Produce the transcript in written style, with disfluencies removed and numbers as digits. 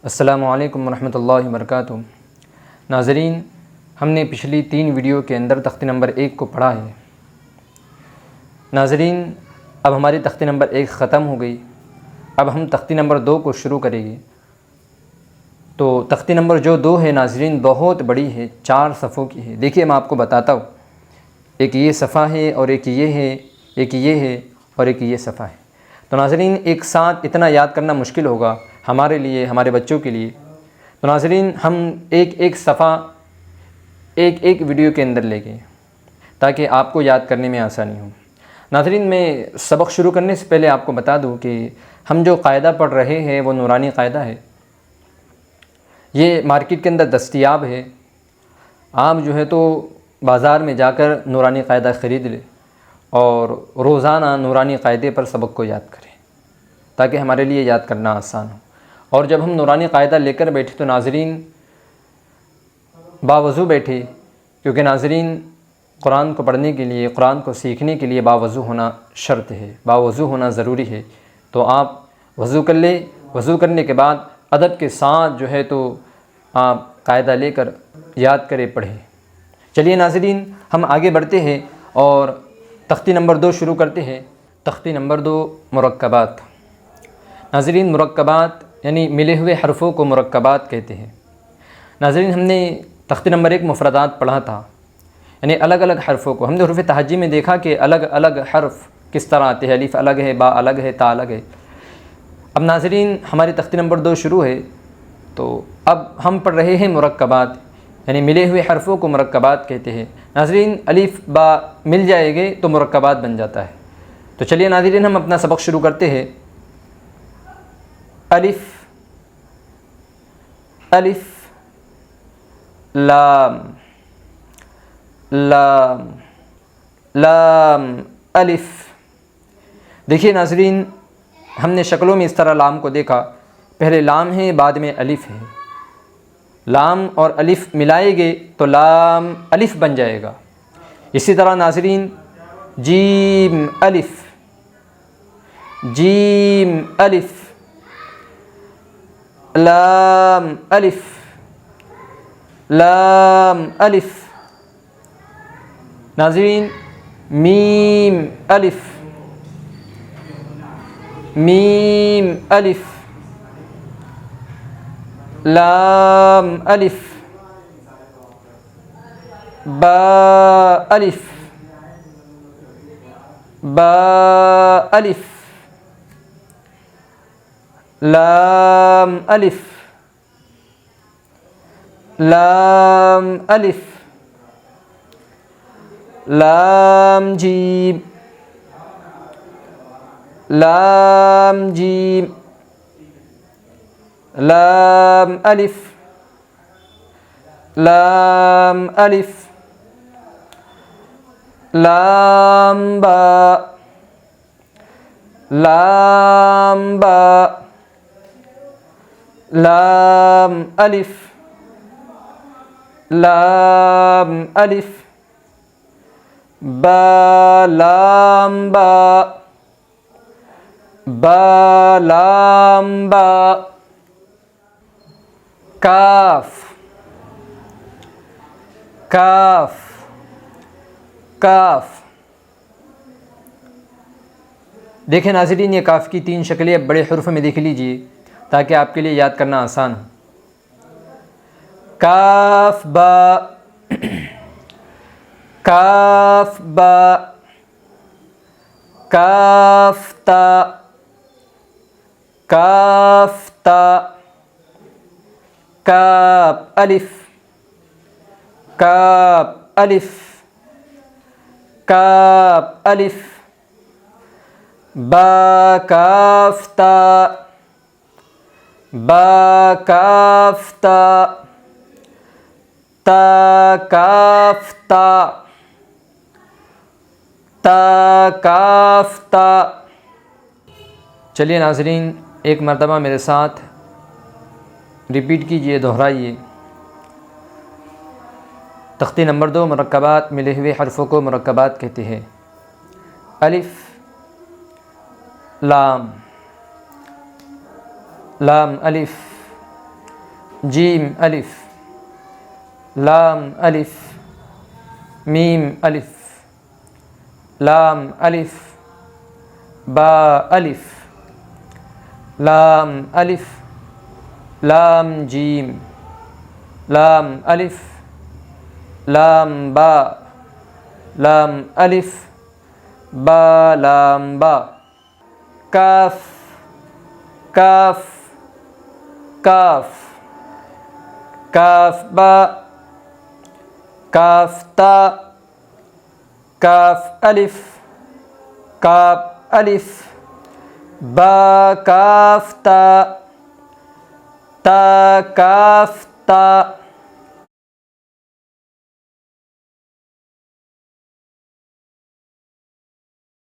السلام علیکم ورحمۃ اللہ وبرکاتہ۔ ناظرین، ہم نے پچھلی 3 ویڈیو کے اندر تختی نمبر 1 کو پڑھا ہے۔ ناظرین، اب ہماری تختی نمبر 1 ختم ہو گئی، اب ہم تختی نمبر 2 کو شروع کریں گے۔ تو تختی نمبر جو 2 ہے ناظرین بہت بڑی ہے، 4 صفحوں کی ہے۔ دیکھیے میں آپ کو بتاتا ہوں، ایک یہ صفحہ ہے اور ایک یہ ہے، ایک یہ ہے اور ایک یہ صفحہ ہے۔ تو ناظرین ایک ساتھ اتنا یاد کرنا مشکل ہوگا ہمارے لیے، ہمارے بچوں کے لیے۔ تو ناظرین ہم ایک صفحہ ایک ویڈیو کے اندر لے گئے تاکہ آپ کو یاد کرنے میں آسانی ہو۔ ناظرین میں سبق شروع کرنے سے پہلے آپ کو بتا دوں کہ ہم جو قاعدہ پڑھ رہے ہیں وہ نورانی قاعدہ ہے۔ یہ مارکیٹ کے اندر دستیاب ہے، آپ جو ہے تو بازار میں جا کر نورانی قاعدہ خرید لیں اور روزانہ نورانی قاعدے پر سبق کو یاد کریں تاکہ ہمارے لیے یاد کرنا آسان ہو۔ اور جب ہم نورانی قاعدہ لے کر بیٹھے تو ناظرین باوضو بیٹھے، کیونکہ ناظرین قرآن کو پڑھنے کے لیے، قرآن کو سیکھنے کے لیے باوضو ہونا شرط ہے، باوضو ہونا ضروری ہے۔ تو آپ وضو کر لیں، وضو کرنے کے بعد ادب کے ساتھ جو ہے تو آپ قاعدہ لے کر یاد کرے پڑھیں۔ چلیے ناظرین ہم آگے بڑھتے ہیں اور تختی نمبر 2 شروع کرتے ہیں۔ تختی نمبر 2 مرکبات۔ ناظرین مرکبات یعنی ملے ہوئے حرفوں کو مرکبات کہتے ہیں۔ ناظرین ہم نے تختی نمبر 1 مفردات پڑھا تھا، یعنی الگ الگ حرفوں کو ہم نے حروف تہجی میں دیکھا کہ الگ الگ حرف کس طرح آتے ہیں، الف الگ ہے، با الگ ہے، تا الگ ہے۔ اب ناظرین ہماری تختی نمبر 2 شروع ہے، تو اب ہم پڑھ رہے ہیں مرکبات، یعنی ملے ہوئے حرفوں کو مرکبات کہتے ہیں۔ ناظرین الف با مل جائے گے تو مرکبات بن جاتا ہے۔ تو چلیے ناظرین ہم اپنا سبق شروع کرتے ہیں۔ الف، الف، لام، لام، لام، الف۔ دیکھیے ناظرین ہم نے شکلوں میں اس طرح لام کو دیکھا، پہلے لام ہے بعد میں الف ہے، لام اور الف ملائے گے تو لام الف بن جائے گا۔ اسی طرح ناظرین جیم الف، جیم الف، لام الف، لام الف۔ ناظرین میم الف، میم الف، لام الف، با الف، با الف، لام الف، لام الف، لام جیم، لام جیم، لام الف، لام الف، لام با، لام با، لام الف، لام الف، با لام با، با لام با، کاف، کاف، کاف۔ دیکھیں ناظرین یہ کاف کی 3 شکلیں اب بڑے حروف میں دیکھ لیجئے تاکہ آپ کے لیے یاد کرنا آسان ہو۔ کاف با، کاف با، کاف تا، کاف تا، کاف الف، کاف الف، کاف الف، با کاف تا، با کاف تا، تا کاف تا، تا کاف تا۔ چلیے ناظرین ایک مرتبہ میرے ساتھ ریپیٹ کیجئے، دہرائیے۔ تختی نمبر 2 مرکبات ملے ہوئے حرفوں کو مرکبات کہتے ہیں۔ الف، لام، لام الف، جیم الف، لام الف، میم الف، لام الف، با الف، لام الف، لام جیم، لام الف، لام با، لام الف، با لام با، کاف، کاف، کاف، کاف با، کاف تا، کاف الف، کاف الف، با کاف تا، تا کاف تا،